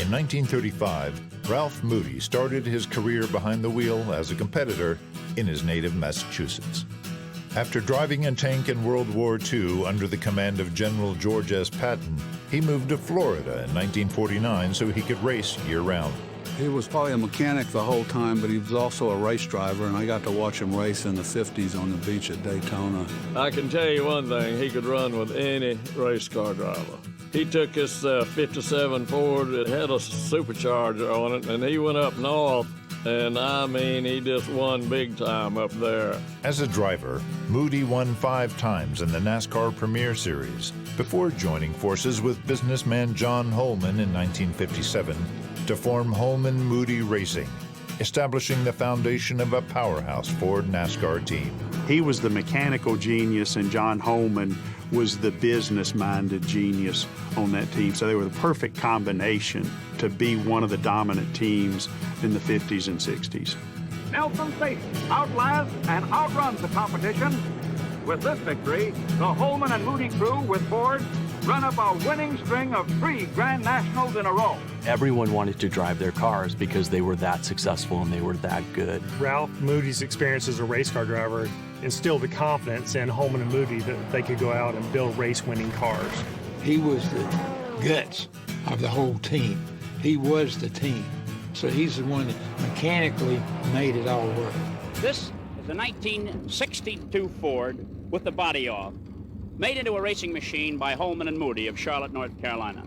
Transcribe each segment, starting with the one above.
In 1935, Ralph Moody started his career behind the wheel as a competitor in his native Massachusetts. After driving a tank in World War II under the command of General George S. Patton, he moved to Florida in 1949 so he could race year-round. He was probably a mechanic the whole time, but he was also a race driver, and I got to watch him race in the 50s on the beach at Daytona. I can tell you one thing, he could run with any race car driver. He took his 57 Ford that had a supercharger on it, and he went up north, and I mean, he just won big time up there. As a driver, Moody won 5 times in the NASCAR Premier Series before joining forces with businessman John Holman in 1957 to form Holman Moody Racing, establishing the foundation of a powerhouse Ford NASCAR team. He was the mechanical genius, and John Holman was the business-minded genius on that team. So they were the perfect combination to be one of the dominant teams in the 50s and 60s. Nelson State outlasts and outruns the competition. With this victory, the Holman and Moody crew with Ford run up a winning string of 3 Grand Nationals in a row. Everyone wanted to drive their cars because they were that successful and they were that good. Ralph Moody's experience as a race car driver instilled the confidence in Holman and Moody that they could go out and build race-winning cars. He was the guts of the whole team. He was the team. So he's the one that mechanically made it all work. This is a 1962 Ford with the body off, made into a racing machine by Holman and Moody of Charlotte, North Carolina.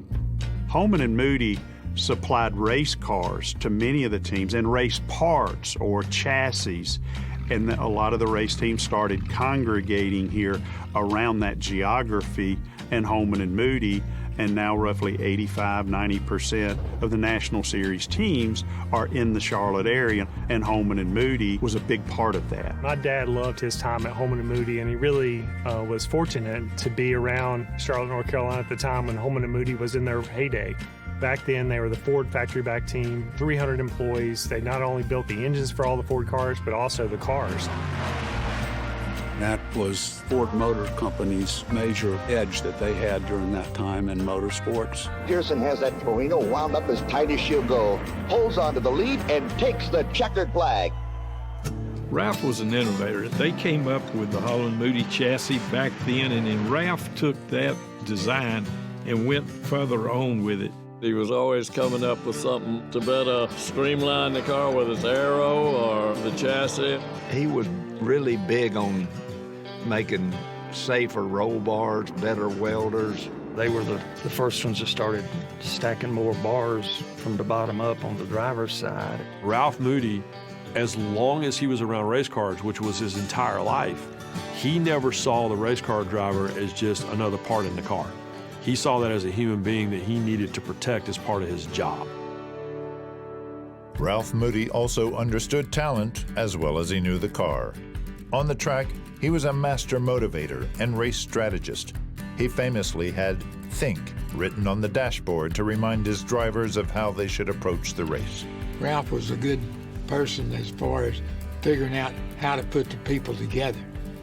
Holman and Moody supplied race cars to many of the teams and race parts or chassis, and a lot of the race teams started congregating here around that geography and Holman and Moody, and now roughly 85–90% of the National Series teams are in the Charlotte area, and Holman and Moody was a big part of that. My dad loved his time at Holman and Moody, and he really was fortunate to be around Charlotte, North Carolina at the time when Holman and Moody was in their heyday. Back then, they were the Ford factory-backed team, 300 employees. They not only built the engines for all the Ford cars, but also the cars. That was Ford Motor Company's major edge that they had during that time in motorsports. Pearson has that Torino wound up as tight as she'll go, holds on to the lead, and takes the checkered flag. Ralph was an innovator. They came up with the Holman Moody chassis back then, and then Ralph took that design and went further on with it. He was always coming up with something to better streamline the car, whether it's aero or the chassis. He was really big on making safer roll bars, better welders. They were the first ones that started stacking more bars from the bottom up on the driver's side. Ralph Moody, as long as he was around race cars, which was his entire life, he never saw the race car driver as just another part in the car. He saw that as a human being that he needed to protect as part of his job. Ralph Moody also understood talent as well as he knew the car. On the track, he was a master motivator and race strategist. He famously had "Think" written on the dashboard to remind his drivers of how they should approach the race. Ralph was a good person as far as figuring out how to put the people together.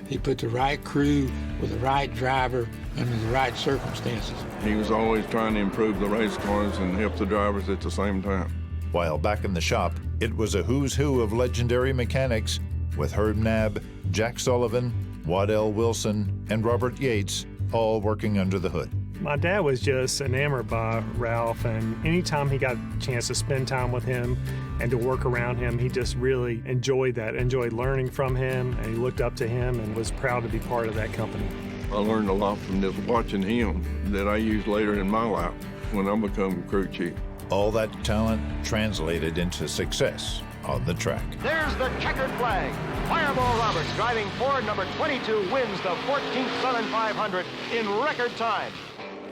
He put the right crew with the right driver under the right circumstances. He was always trying to improve the race cars and help the drivers at the same time. While back in the shop, it was a who's who of legendary mechanics with Herb Nabb, Jack Sullivan, Waddell Wilson, and Robert Yates all working under the hood. My dad was just enamored by Ralph, and anytime he got a chance to spend time with him and to work around him, he just really enjoyed that, enjoyed learning from him, and he looked up to him and was proud to be part of that company. I learned a lot from just watching him that I used later in my life when I became crew chief. All that talent translated into success on the track. There's the checkered flag. Fireball Roberts, driving Ford number 22, wins the 14th Southern 500 in record time.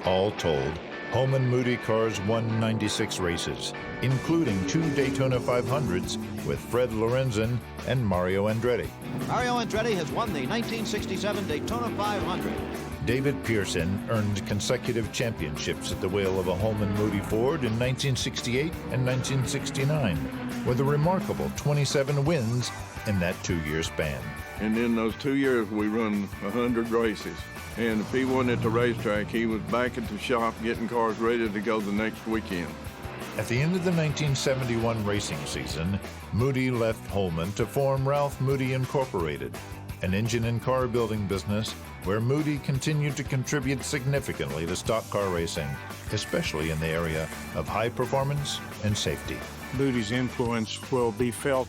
All told, Holman Moody cars won 96 races, including 2 Daytona 500s with Fred Lorenzen and Mario Andretti. Mario Andretti has won the 1967 Daytona 500. David Pearson earned consecutive championships at the wheel of a Holman Moody Ford in 1968 and 1969, with a remarkable 27 wins in that 2-year span. And in those 2 years, we run 100 races. And if he wasn't at the racetrack, he was back at the shop getting cars ready to go the next weekend. At the end of the 1971 racing season, Moody left Holman to form Ralph Moody Incorporated, an engine and car building business where Moody continued to contribute significantly to stock car racing, especially in the area of high performance and safety. Moody's influence will be felt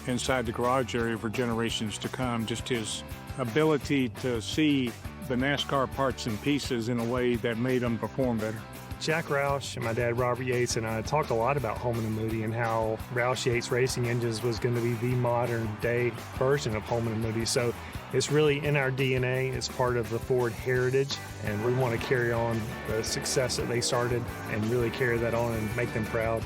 inside the garage area for generations to come. Just his ability to see the NASCAR parts and pieces in a way that made them perform better. Jack Roush and my dad Robert Yates and I talked a lot about Holman and Moody and how Roush Yates Racing Engines was going to be the modern day version of Holman and Moody. So it's really in our DNA. It's part of the Ford heritage, and we want to carry on the success that they started and really carry that on and make them proud.